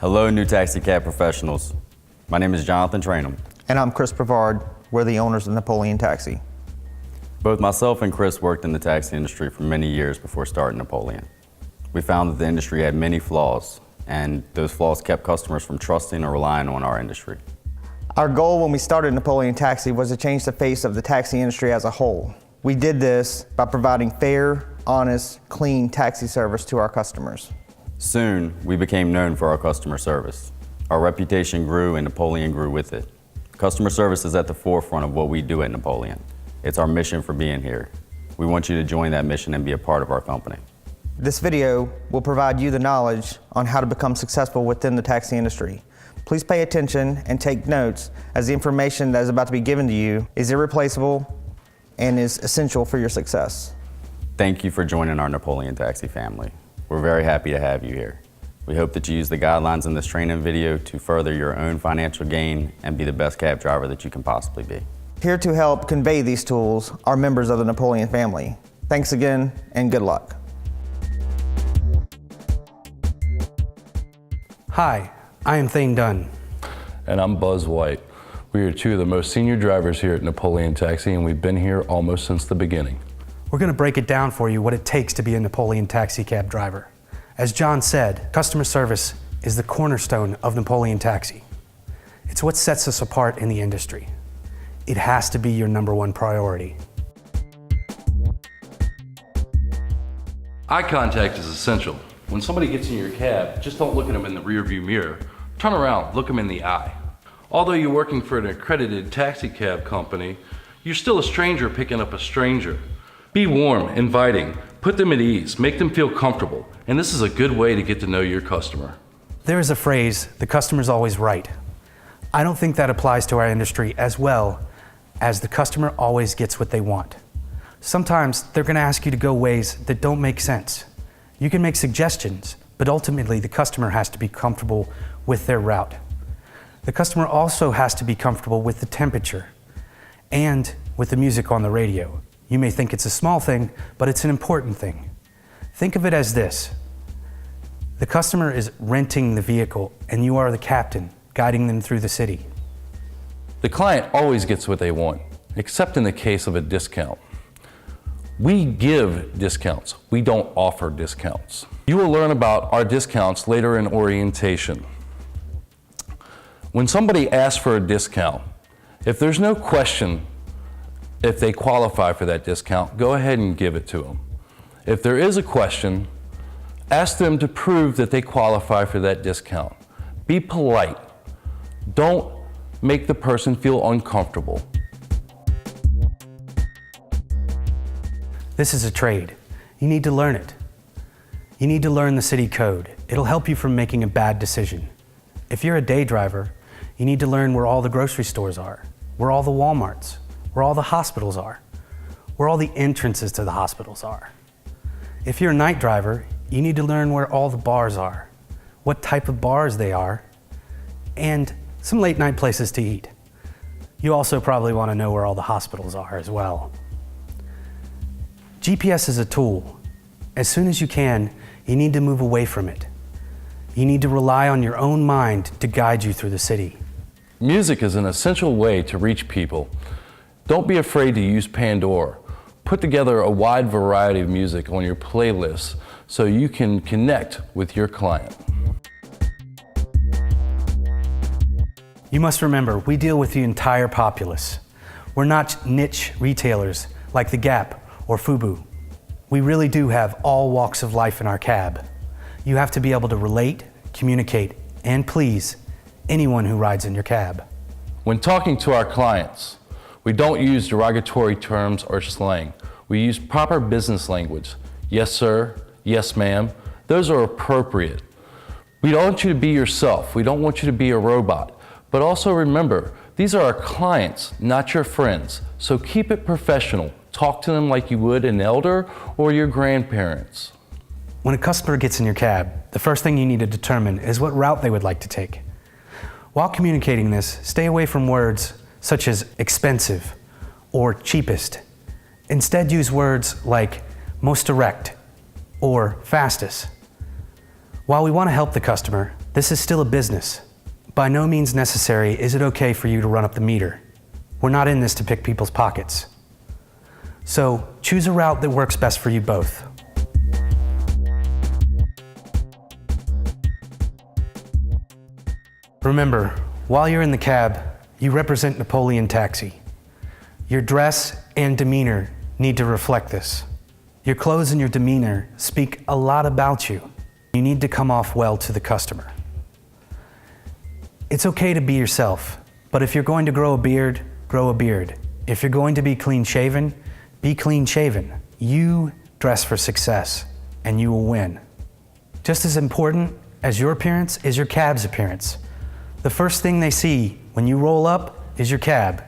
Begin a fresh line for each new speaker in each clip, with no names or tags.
Hello, new taxi cab professionals. My name is Jonathan Trainum.
And I'm Chris Brevard. We're the owners of Napoleon Taxi.
Both myself and Chris worked in the taxi industry for many years before starting Napoleon. We found that the industry had many flaws, and those flaws kept customers from trusting or relying on our industry.
Our goal when we started Napoleon Taxi was to change the face of the taxi industry as a whole. We did this by providing fair, honest, clean taxi service to our customers.
Soon, we became known for our customer service. Our reputation grew and Napoleon grew with it. Customer service is at the forefront of what we do at Napoleon. It's our mission for being here. We want you to join that mission and be a part of our company.
This video will provide you the knowledge on how to become successful within the taxi industry. Please pay attention and take notes, as the information that is about to be given to you is irreplaceable and is essential for your success.
Thank you for joining our Napoleon Taxi family. We're very happy to have you here. We hope that you use the guidelines in this training video to further your own financial gain and be the best cab driver that you can possibly be.
Here to help convey these tools are members of the Napoleon family. Thanks again and good luck.
Hi, I am Thane Dunn.
And I'm Buzz White. We are two of the most senior drivers here at Napoleon Taxi, and we've been here almost since the beginning.
We're going to break it down for you what it takes to be a Napoleon Taxi cab driver. As John said, customer service is the cornerstone of Napoleon Taxi. It's what sets us apart in the industry. It has to be your #1 priority.
Eye contact is essential. When somebody gets in your cab, just don't look at them in the rearview mirror. Turn around, look them in the eye. Although you're working for an accredited taxi cab company, you're still a stranger picking up a stranger. Be warm, inviting, put them at ease, make them feel comfortable, and this is a good way to get to know your customer.
There is a phrase, the customer's always right. I don't think that applies to our industry as well as the customer always gets what they want. Sometimes they're going to ask you to go ways that don't make sense. You can make suggestions, but ultimately the customer has to be comfortable with their route. The customer also has to be comfortable with the temperature and with the music on the radio. You may think it's a small thing, but it's an important thing. Think of it as this. The customer is renting the vehicle and you are the captain guiding them through the city.
The client always gets what they want, except in the case of a discount. We give discounts, we don't offer discounts. You will learn about our discounts later in orientation. When somebody asks for a discount, if there's no question if they qualify for that discount, go ahead and give it to them. If there is a question, ask them to prove that they qualify for that discount. Be polite. Don't make the person feel uncomfortable.
This is a trade. You need to learn it. You need to learn the city code. It'll help you from making a bad decision. If you're a day driver, you need to learn where all the grocery stores are, where all the Walmarts, where all the hospitals are, where all the entrances to the hospitals are. If you're a night driver, you need to learn where all the bars are, what type of bars they are, and some late night places to eat. You also probably want to know where all the hospitals are as well. GPS is a tool. As soon as you can, you need to move away from it. You need to rely on your own mind to guide you through the city.
Music is an essential way to reach people. Don't be afraid to use Pandora. Put together a wide variety of music on your playlist so you can connect with your client.
You must remember, we deal with the entire populace. We're not niche retailers like The Gap or FUBU. We really do have all walks of life in our cab. You have to be able to relate, communicate, and please anyone who rides in your cab.
When talking to our clients, we don't use derogatory terms or slang. We use proper business language. Yes, sir. Yes, ma'am. Those are appropriate. We don't want you to be yourself. We don't want you to be a robot. But also remember, these are our clients, not your friends. So keep it professional. Talk to them like you would an elder or your grandparents.
When a customer gets in your cab, the first thing you need to determine is what route they would like to take. While communicating this, stay away from words such as expensive or cheapest. Instead, use words like most direct or fastest. While we want to help the customer, This is still a business. By no means necessary is it okay for you to run up the meter. We're not in this to pick people's pockets. So choose a route that works best for you both. Remember, while you're in the cab, you represent Napoleon Taxi. Your dress and demeanor need to reflect this. Your clothes and your demeanor speak a lot about you. You need to come off well to the customer. It's okay to be yourself, but if you're going to grow a beard, grow a beard. If you're going to be clean-shaven, be clean-shaven. You dress for success, and you will win. Just as important as your appearance is your cab's appearance. The first thing they see when you roll up is your cab.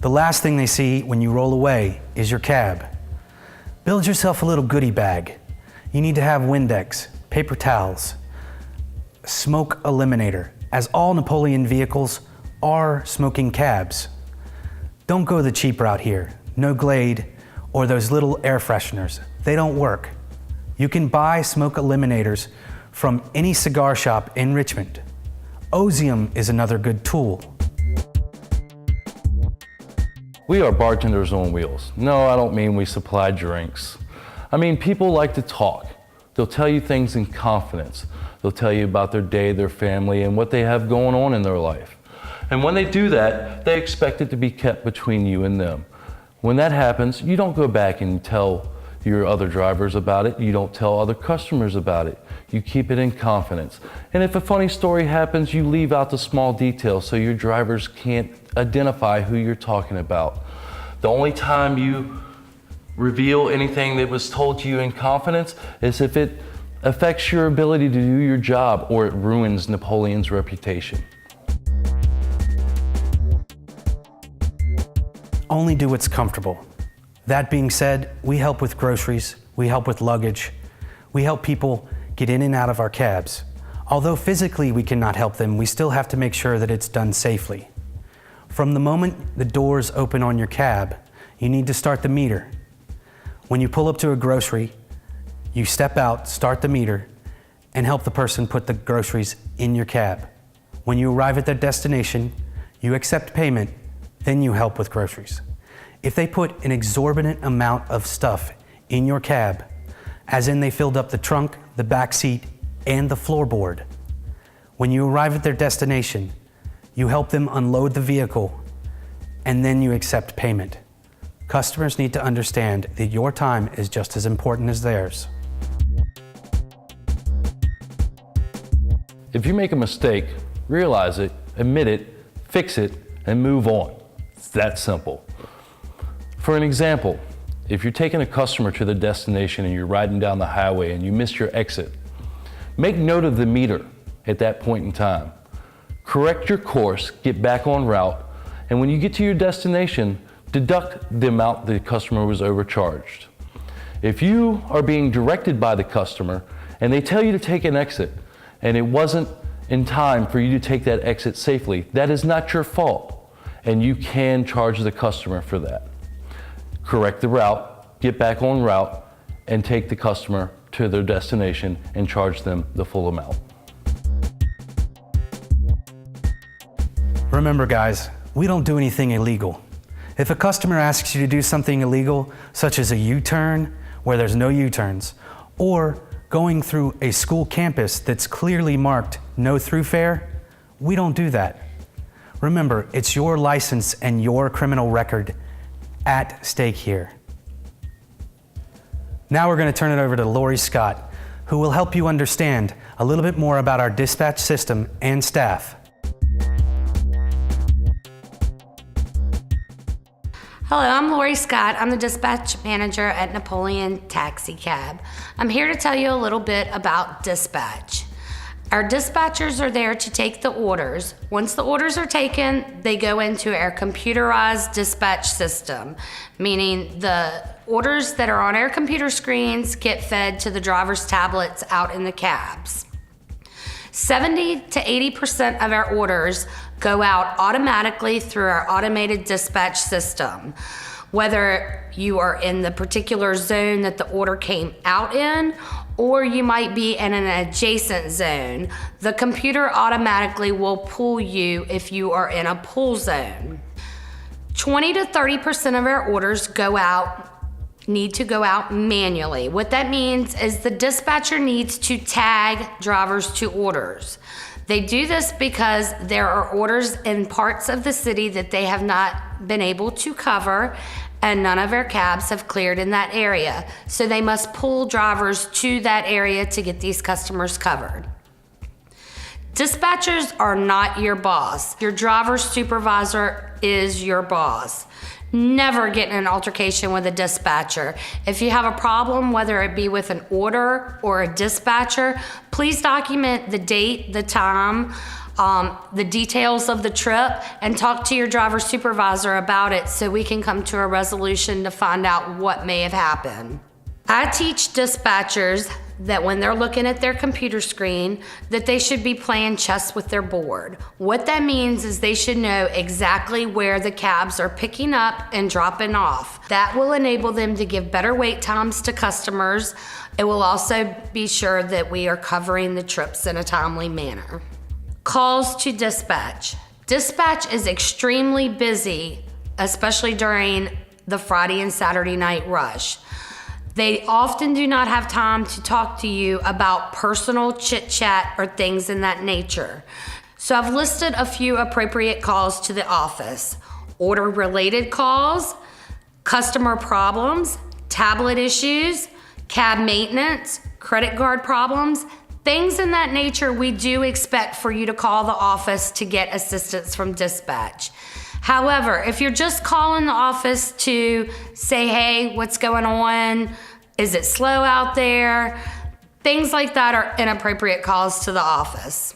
The last thing they see when you roll away is your cab. Build yourself a little goodie bag. You need to have Windex, paper towels, smoke eliminator, as all Napoleon vehicles are smoking cabs. Don't go the cheap route here. No Glade or those little air fresheners. They don't work. You can buy smoke eliminators from any cigar shop in Richmond. Ozium is another good tool.
We are bartenders on wheels. No, I don't mean we supply drinks. I mean, people like to talk. They'll tell you things in confidence. They'll tell you about their day, their family, and what they have going on in their life. And when they do that, they expect it to be kept between you and them. When that happens, you don't go back and tell your other drivers about it. You don't tell other customers about it. You keep it in confidence. And if a funny story happens, you leave out the small details so your drivers can't identify who you're talking about. The only time you reveal anything that was told to you in confidence is if it affects your ability to do your job or it ruins Napoleon's reputation.
Only do what's comfortable. That being said, we help with groceries, we help with luggage, we help people get in and out of our cabs. Although physically we cannot help them, we still have to make sure that it's done safely. From the moment the doors open on your cab, you need to start the meter. When you pull up to a grocery, you step out, start the meter, and help the person put the groceries in your cab. When you arrive at their destination, you accept payment, then you help with groceries. If they put an exorbitant amount of stuff in your cab, as in they filled up the trunk, the back seat, and the floorboard, when you arrive at their destination, you help them unload the vehicle, and then you accept payment. Customers need to understand that your time is just as important as theirs.
If you make a mistake, realize it, admit it, fix it, and move on. It's that simple. For an example, if you're taking a customer to their destination and you're riding down the highway and you miss your exit, make note of the meter at that point in time. Correct your course, get back on route, and when you get to your destination, deduct the amount the customer was overcharged. If you are being directed by the customer and they tell you to take an exit and it wasn't in time for you to take that exit safely, that is not your fault, and you can charge the customer for that. Correct the route, get back on route, and take the customer to their destination and charge them the full amount.
Remember guys, we don't do anything illegal. If a customer asks you to do something illegal, such as a U-turn where there's no U-turns, or going through a school campus that's clearly marked no throughfare, we don't do that. Remember, it's your license and your criminal record at stake here. Now we're going to turn it over to Lori Scott, who will help you understand a little bit more about our dispatch system and staff.
Hello, I'm Lori Scott. I'm the dispatch manager at Napoleon Taxi Cab. I'm here to tell you a little bit about dispatch. Our dispatchers are there to take the orders. Once the orders are taken, they go into our computerized dispatch system, meaning the orders that are on our computer screens get fed to the driver's tablets out in the cabs. 70 to 80% of our orders go out automatically through our automated dispatch system. Whether you are in the particular zone that the order came out in, or you might be in an adjacent zone. The computer automatically will pull you if you are in a pull zone. 20 to 30% of our orders need to go out manually. What that means is the dispatcher needs to tag drivers to orders. They do this because there are orders in parts of the city that they have not been able to cover, and none of our cabs have cleared in that area. So they must pull drivers to that area to get these customers covered. Dispatchers are not your boss. Your driver supervisor is your boss. Never get in an altercation with a dispatcher. If you have a problem, whether it be with an order or a dispatcher, please document the date, the time, the details of the trip, and talk to your driver supervisor about it so we can come to a resolution to find out what may have happened. I teach dispatchers that when they're looking at their computer screen, that they should be playing chess with their board. What that means is they should know exactly where the cabs are picking up and dropping off. That will enable them to give better wait times to customers. It will also be sure that we are covering the trips in a timely manner. Calls to dispatch. Dispatch is extremely busy, especially during the Friday and Saturday night rush. They often do not have time to talk to you about personal chit chat or things in that nature. So I've listed a few appropriate calls to the office: order related calls, customer problems, tablet issues, cab maintenance, credit card problems, things in that nature. We do expect for you to call the office to get assistance from dispatch. However, if you're just calling the office to say, hey, what's going on? Is it slow out there? Things like that are inappropriate calls to the office.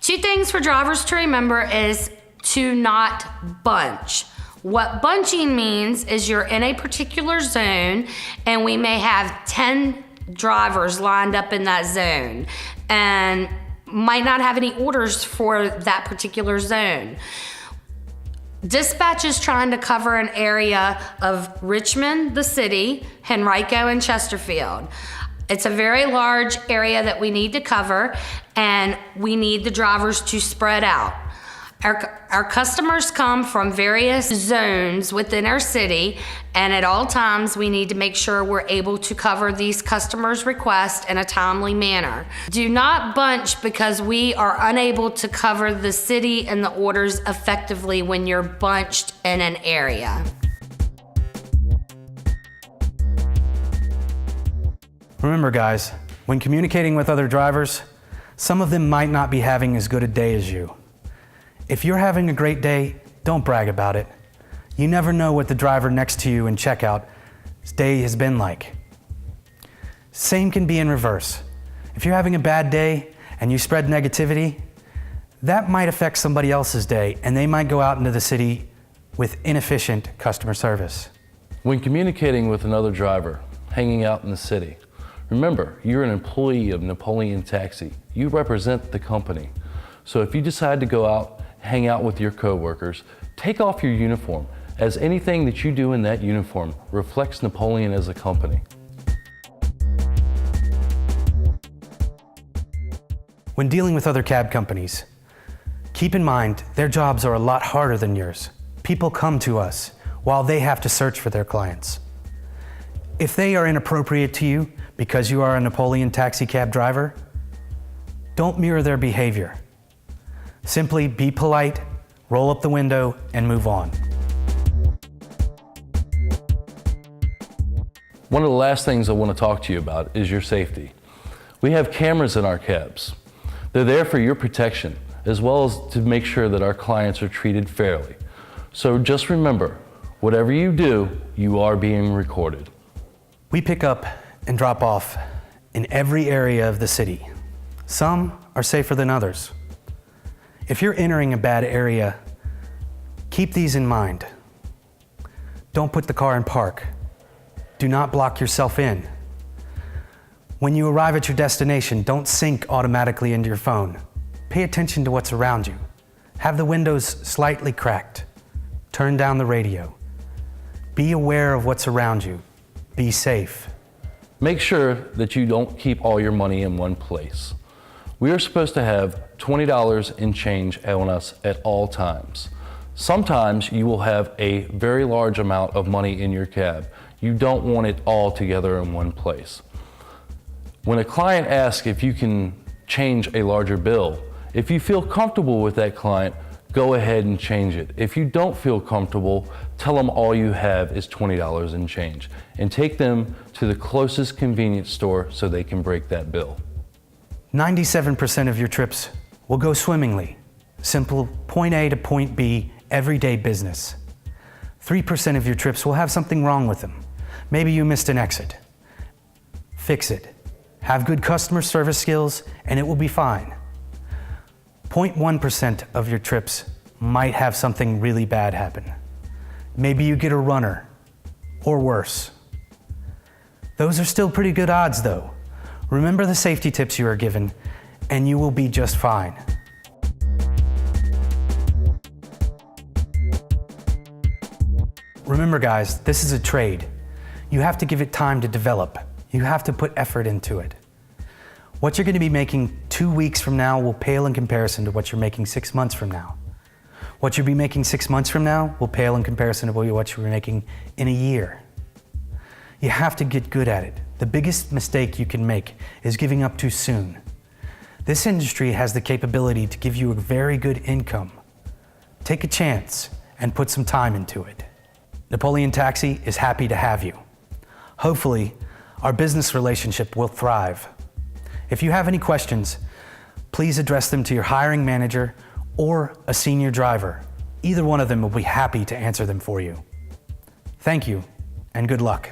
2 things for drivers to remember is to not bunch. What bunching means is you're in a particular zone and we may have 10 drivers lined up in that zone and might not have any orders for that particular zone. Dispatch is trying to cover an area of Richmond, the city, Henrico, and Chesterfield. It's a very large area that we need to cover, and we need the drivers to spread out. Our customers come from various zones within our city, and at all times we need to make sure we're able to cover these customers' requests in a timely manner. Do not bunch because we are unable to cover the city and the orders effectively when you're bunched in an area.
Remember, guys, when communicating with other drivers, some of them might not be having as good a day as you. If you're having a great day, don't brag about it. You never know what the driver next to you in checkout's day has been like. Same can be in reverse. If you're having a bad day and you spread negativity, that might affect somebody else's day, and they might go out into the city with inefficient customer service.
When communicating with another driver, hanging out in the city, remember, you're an employee of Napoleon Taxi. You represent the company. So if you decide to go out, hang out with your coworkers, take off your uniform, as anything that you do in that uniform reflects Napoleon as a company.
When dealing with other cab companies, keep in mind their jobs are a lot harder than yours. People come to us while they have to search for their clients. If they are inappropriate to you because you are a Napoleon Taxi cab driver, don't mirror their behavior. Simply be polite, roll up the window, and move on.
One of the last things I want to talk to you about is your safety. We have cameras in our cabs. They're there for your protection, as well as to make sure that our clients are treated fairly. So just remember, whatever you do, you are being recorded.
We pick up and drop off in every area of the city. Some are safer than others. If you're entering a bad area, keep these in mind. Don't put the car in park. Do not block yourself in. When you arrive at your destination, don't sync automatically into your phone. Pay attention to what's around you. Have the windows slightly cracked. Turn down the radio. Be aware of what's around you. Be safe.
Make sure that you don't keep all your money in one place. We are supposed to have $20 in change on us at all times. Sometimes you will have a very large amount of money in your cab. You don't want it all together in one place. When a client asks if you can change a larger bill, if you feel comfortable with that client, go ahead and change it. If you don't feel comfortable, tell them all you have is $20 in change and take them to the closest convenience store so they can break that bill.
97% of your trips will go swimmingly. Simple point A to point B, everyday business. 3% of your trips will have something wrong with them. Maybe you missed an exit. Fix it. Have good customer service skills and it will be fine. 0.1% of your trips might have something really bad happen. Maybe you get a runner, or worse. Those are still pretty good odds though. Remember the safety tips you are given, and you will be just fine. Remember guys, this is a trade. You have to give it time to develop. You have to put effort into it. What you're going to be making 2 weeks from now will pale in comparison to what you're making 6 months from now. What you'll be making 6 months from now will pale in comparison to what you'll be making in a year. You have to get good at it. The biggest mistake you can make is giving up too soon. This industry has the capability to give you a very good income. Take a chance and put some time into it. Napoleon Taxi is happy to have you. Hopefully, our business relationship will thrive. If you have any questions, please address them to your hiring manager or a senior driver. Either one of them will be happy to answer them for you. Thank you, and good luck.